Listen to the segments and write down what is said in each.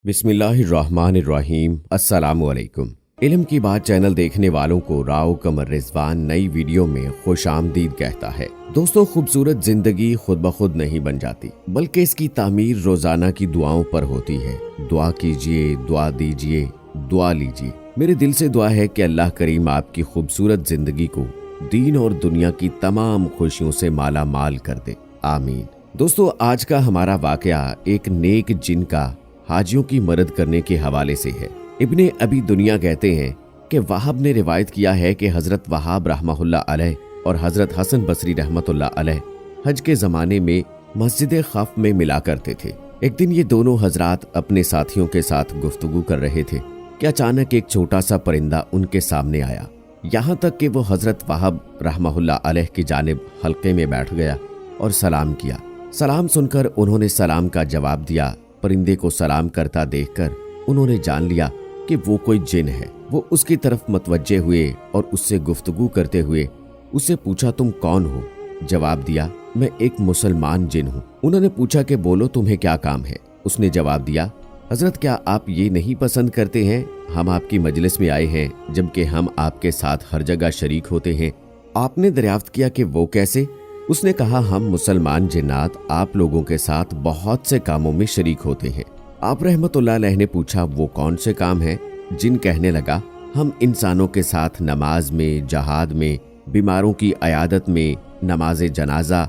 बिस्मिल्लाहिर्रहमानिर्रहीम। अस्सलामु अलैकुम। इल्म की बात चैनल देखने वालों को राव कमर रिजवान नई वीडियो में खुशामदीद कहता है। दोस्तों, खूबसूरत जिंदगी खुद ब खुद नहीं बन जाती, बल्कि इसकी तामीर रोजाना की दुआओं पर होती है। दुआ कीजिए, दुआ दीजिए, दुआ लीजिए। मेरे दिल से दुआ है कि अल्लाह करीम आपकी खूबसूरत जिंदगी को दीन और दुनिया की तमाम खुशियों से माला माल कर दे, आमीन। दोस्तों, आज का हमारा वाकया एक नेक जिन का हाजियों की मदद करने के हवाले से है। इब्ने अबी दुनिया कहते हैं कि वहाब ने रिवायत किया है कि हजरत वहाब रहमतुल्लाह अलैह और हजरत हसन बसरी रहमतुल्लाह अलैह हज के ज़माने में मस्जिद खफ में मिला करते थे। एक दिन ये दोनों हजरात अपने साथियों के साथ गुफ्तगू कर रहे थे कि अचानक एक छोटा सा परिंदा उनके सामने आया, यहाँ तक कि वो हजरत वहाब रहमतुल्लाह अलैह की जानिब हल्के में बैठ गया और सलाम किया। सलाम सुनकर उन्होंने सलाम का जवाब दिया। परिंदे को सलाम करता देखकर उन्होंने जान लिया कि वो कोई जिन है। वो उसकी तरफ मतवज्जे हुए और उससे गुफ्तगू करते हुए उससे पूछा, तुम कौन हो? जवाब दिया, मैं एक मुसलमान जिन हूँ। उन्होंने पूछा कि बोलो, तुम्हें क्या काम है? उसने जवाब दिया, हजरत, क्या आप ये नहीं पसंद करते हैं हम आपकी मजलिस में आए हैं जबकि हम आपके साथ हर जगह शरीक होते हैं? आपने दरियाफ्त किया कि वो कैसे? उसने कहा, हम मुसलमान जिन्नात आप लोगों के साथ बहुत से कामों में शरीक होते हैं। आप रहमतुल्लाह अलैह ने पूछा, वो कौन से काम हैं? जिन कहने लगा, हम इंसानों के साथ नमाज में, जहाद में, बीमारों की अयादत में, नमाज जनाजा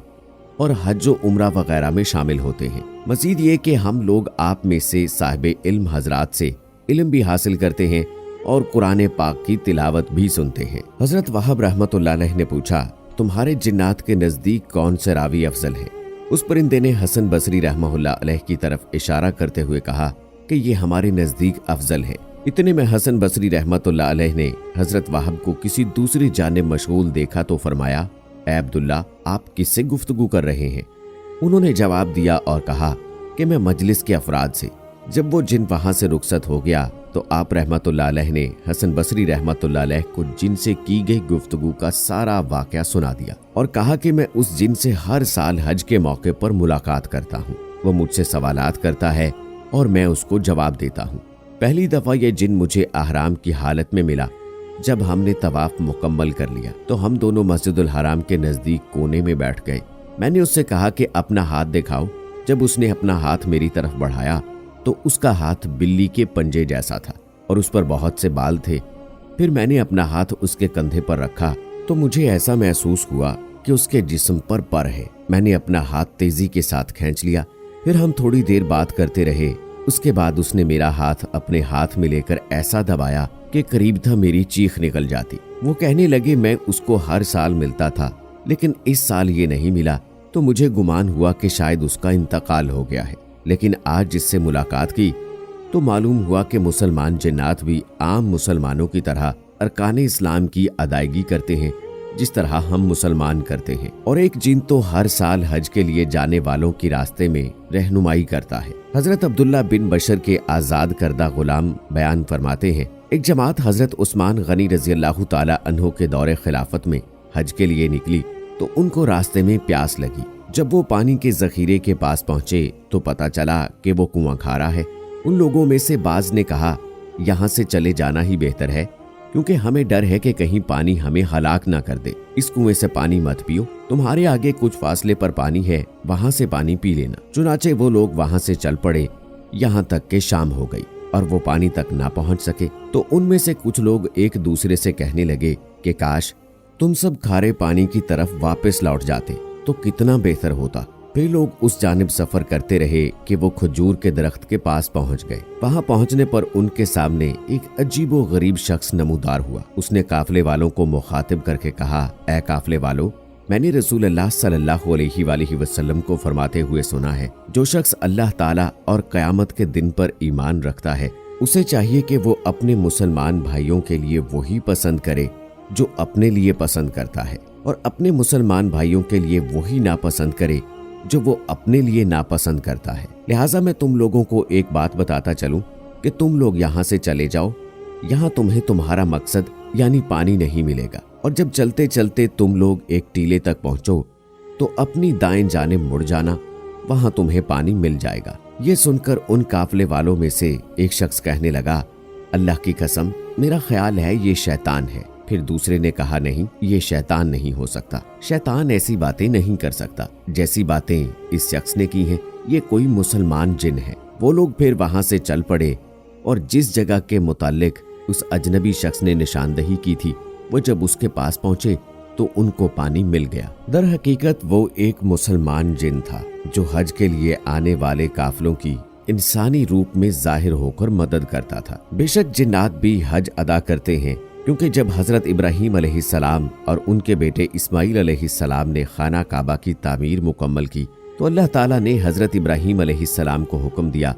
और हज व उम्रा वगैरह में शामिल होते हैं। मजीद ये कि हम लोग आप में से साहिब इल्म हजरात से इल्म भी हासिल करते हैं और कुरान पाक की तिलावत भी सुनते हैं। हजरत वहाब रहमतुल्लाह अलैह ने पूछा, तुम्हारे जिन्नात के नजदीक कौन से रावी अफजल है? उस परिंदे ने हसन बसरी रहमतुल्लाह अलैह की तरफ इशारा करते हुए कहा कि ये हमारे नजदीक अफजल है। इतने में हसन बसरी रहमतुल्लाह अलैह ने हजरत वहाब को किसी दूसरी जानिब मशगूल देखा तो फरमाया, ऐ अब्दुल्ला, आप किससे गुफ्तगू कर रहे हैं? उन्होंने जवाब दिया और कहा कि मैं मजलिस के अफराद से। जब वो जिन वहां से रुखसत हो गया तो आप रहमतुल्लाह अलैह ने हसन बसरी रहमतुल्लाह अलैह को जिन से की गई गुफ्तगू का सारा वाकया सुना दिया और कहा कि मैं उस जिन से हर साल हज के मौके पर मुलाकात करता हूँ। वो मुझसे सवालात करता है और मैं उसको जवाब देता हूँ। पहली दफा ये जिन मुझे अहराम की हालत में मिला। जब हमने तवाफ मुकम्मल कर लिया तो हम दोनों मस्जिदुल हराम के नजदीक कोने में बैठ गए। मैंने उससे कहा कि अपना हाथ दिखाओ। जब उसने अपना हाथ मेरी तरफ बढ़ाया तो उसका हाथ बिल्ली के पंजे जैसा था और उस पर बहुत से बाल थे। फिर मैंने अपना हाथ उसके कंधे पर रखा तो मुझे ऐसा महसूस हुआ कि उसके जिस्म पर पर है। मैंने अपना हाथ तेजी के साथ खींच लिया। फिर हम थोड़ी देर बात करते रहे। उसके बाद उसने मेरा हाथ अपने हाथ में लेकर ऐसा दबाया कि करीब था मेरी चीख निकल जाती। वो कहने लगे, मैं उसको हर साल मिलता था लेकिन इस साल ये नहीं मिला तो मुझे गुमान हुआ कि शायद उसका इंतकाल हो गया है। लेकिन आज जिससे मुलाकात की तो मालूम हुआ कि मुसलमान जिन्नात भी आम मुसलमानों की तरह अरकान इस्लाम की अदायगी करते हैं जिस तरह हम मुसलमान करते हैं। और एक जिन तो हर साल हज के लिए जाने वालों की रास्ते में रहनुमाई करता है। हजरत अब्दुल्ला बिन बशर के आजाद करदा गुलाम बयान फरमाते हैं, एक जमात हजरत उस्मान गनी रजी अल्लाह ताला अन्हो के दौरे खिलाफत में हज के लिए निकली तो उनको रास्ते में प्यास लगी। जब वो पानी के जखीरे के पास पहुंचे तो पता चला कि वो कुआं खारा है। उन लोगों में से बाज ने कहा, यहाँ से चले जाना ही बेहतर है क्योंकि हमें डर है कि कहीं पानी हमें हलाक ना कर दे। इस कुएं से पानी मत पियो, तुम्हारे आगे कुछ फासले पर पानी है, वहां से पानी पी लेना। चुनाचे वो लोग वहां से चल पड़े। यहाँ तक के शाम हो गई और वो पानी तक ना पहुंच सके तो उनमें से कुछ लोग एक दूसरे से कहने लगे कि काश तुम सब खारे पानी की तरफ वापस लौट जाते तो कितना बेहतर होता। फिर लोग उस जानिब सफर करते रहे कि वो खजूर के दरख्त के पास पहुंच गए। वहां पहुंचने पर उनके सामने एक अजीबो गरीब शख्स नमूदार हुआ। उसने काफले वालों को मुखातिब करके कहा, ऐ काफले वालों, मैंने रसूल अल्लाह सल्लल्लाहु अलैहि वसल्लम को फरमाते हुए सुना है, जो शख्स अल्लाह ताला और क़यामत के दिन पर ईमान रखता है उसे चाहिए कि वो अपने मुसलमान भाइयों के लिए वही पसंद करे जो अपने लिए पसंद करता है और अपने मुसलमान भाइयों के लिए वही नापसंद करे जो वो अपने लिए नापसंद करता है। लिहाजा मैं तुम लोगों को एक बात बताता चलूं कि तुम लोग यहाँ से चले जाओ। यहाँ तुम्हें तुम्हारा मकसद यानी पानी नहीं मिलेगा और जब चलते चलते तुम लोग एक टीले तक पहुंचो तो अपनी दाएं जानिब मुड़ जाना वहां तुम्हें पानी मिल जाएगा। ये सुनकर उन काफले वालों में से एक शख्स कहने लगा, अल्लाह की कसम, मेरा ख्याल है ये शैतान है। फिर दूसरे ने कहा, नहीं, ये शैतान नहीं हो सकता, शैतान ऐसी बातें नहीं कर सकता जैसी बातें इस शख्स ने की हैं, ये कोई मुसलमान जिन है। वो लोग फिर वहां से चल पड़े और जिस जगह के मुतालिक उस अजनबी शख्स ने निशानदही की थी, वो जब उसके पास पहुंचे तो उनको पानी मिल गया। दर हकीकत वो एक मुसलमान जिन था जो हज के लिए आने वाले काफिलों की इंसानी रूप में जाहिर होकर मदद करता था। बेशक जिन्नात भी हज अदा करते हैं, क्योंकि जब हजरत इब्राहीम अलैहिस्सलाम और उनके बेटे इस्माईल अलैहिस्सलाम ने खाना काबा की तामीर मुकम्मल की तो अल्लाह ताला ने हजरत इब्राहीम अलैहिस्सलाम को हुक्म दिया,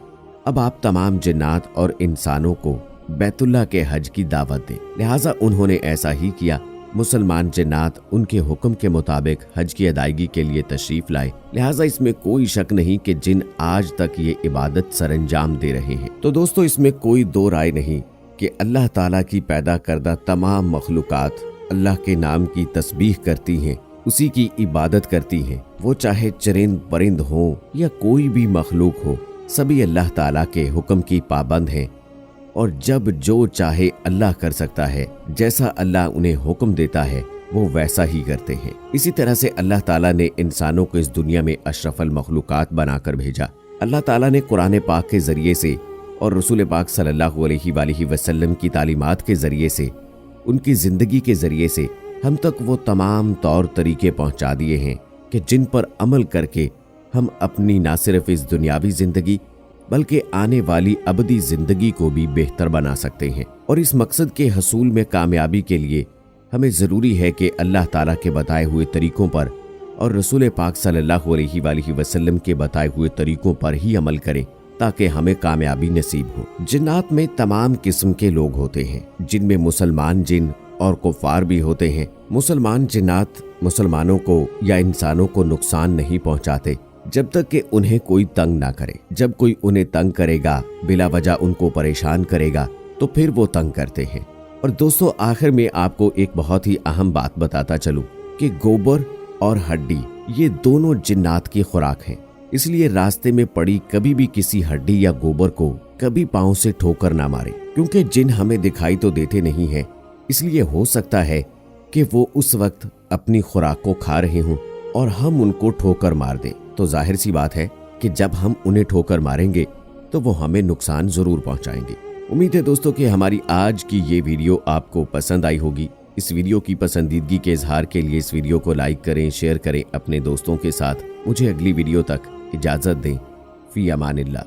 अब आप तमाम जिन्नात और इंसानों को बैतुल्लाह के हज की दावत दें। लिहाजा उन्होंने ऐसा ही किया। मुसलमान जिन्नात उनके हुक्म के मुताबिक हज की अदायगी के लिए तशरीफ लाए। लिहाजा इसमें कोई शक नहीं कि जिन आज तक ये इबादत सरंजाम दे रहे हैं। तो दोस्तों, इसमें कोई दो राय नहीं कि अल्लाह ताला की पैदा करदा तमाम मखलूकात अल्लाह के नाम की तस्बीह करती हैं, उसी की इबादत करती हैं। वो चाहे चरिंद परिंद हो या कोई भी मखलूक हो, सभी अल्लाह ताला के हुक्म की पाबंद हैं और जब जो चाहे अल्लाह कर सकता है। जैसा अल्लाह उन्हें हुक्म देता है वो वैसा ही करते हैं। इसी तरह से अल्लाह ताला ने इंसानों को इस दुनिया में अशरफल मखलूकात बनाकर भेजा। अल्लाह ताला ने कुरान पाक के जरिए से और रसूल पाक सल्लल्लाहु अलैहि वसल्लम की तालीमात के जरिए से, उनकी जिंदगी के जरिए से हम तक वो तमाम तौर तरीके पहुंचा दिए हैं कि जिन पर अमल करके हम अपनी ना सिर्फ इस दुनियावी जिंदगी बल्कि आने वाली अबदी जिंदगी को भी बेहतर बना सकते हैं। और इस मकसद के हसूल में कामयाबी के लिए हमें ज़रूरी है कि अल्लाह ताला के बताए हुए तरीकों पर और रसूल पाक सल्लल्लाहु अलैहि वसल्लम के बताए हुए तरीकों पर ही अमल करें ताकि हमें कामयाबी नसीब हो। जिन्नात में तमाम किस्म के लोग होते हैं, जिनमें मुसलमान जिन और कुफार भी होते हैं। मुसलमान जिन्नात मुसलमानों को या इंसानों को नुकसान नहीं पहुंचाते जब तक कि उन्हें कोई तंग ना करे। जब कोई उन्हें तंग करेगा, बिला वजह उनको परेशान करेगा, तो फिर वो तंग करते हैं। और दोस्तों, आखिर में आपको एक बहुत ही अहम बात बताता चलूं कि गोबर और हड्डी ये दोनों जिन्नात की खुराक हैं। इसलिए रास्ते में पड़ी कभी भी किसी हड्डी या गोबर को कभी पांव से ठोकर ना मारे, क्योंकि जिन हमें दिखाई तो देते नहीं हैं। इसलिए हो सकता है कि वो उस वक्त अपनी खुराक को खा रहे हों और हम उनको ठोकर मार दें। तो जाहिर सी बात है कि जब हम उन्हें ठोकर मारेंगे तो वो हमें नुकसान जरूर पहुंचाएंगे। उम्मीद है दोस्तों कि हमारी आज की ये वीडियो आपको पसंद आई होगी। इस वीडियो की पसंदीदगी के इजहार के लिए इस वीडियो को लाइक करें, शेयर करें अपने दोस्तों के साथ। मुझे अगली वीडियो तक इजाजत दें। फी अमानिल्लाह।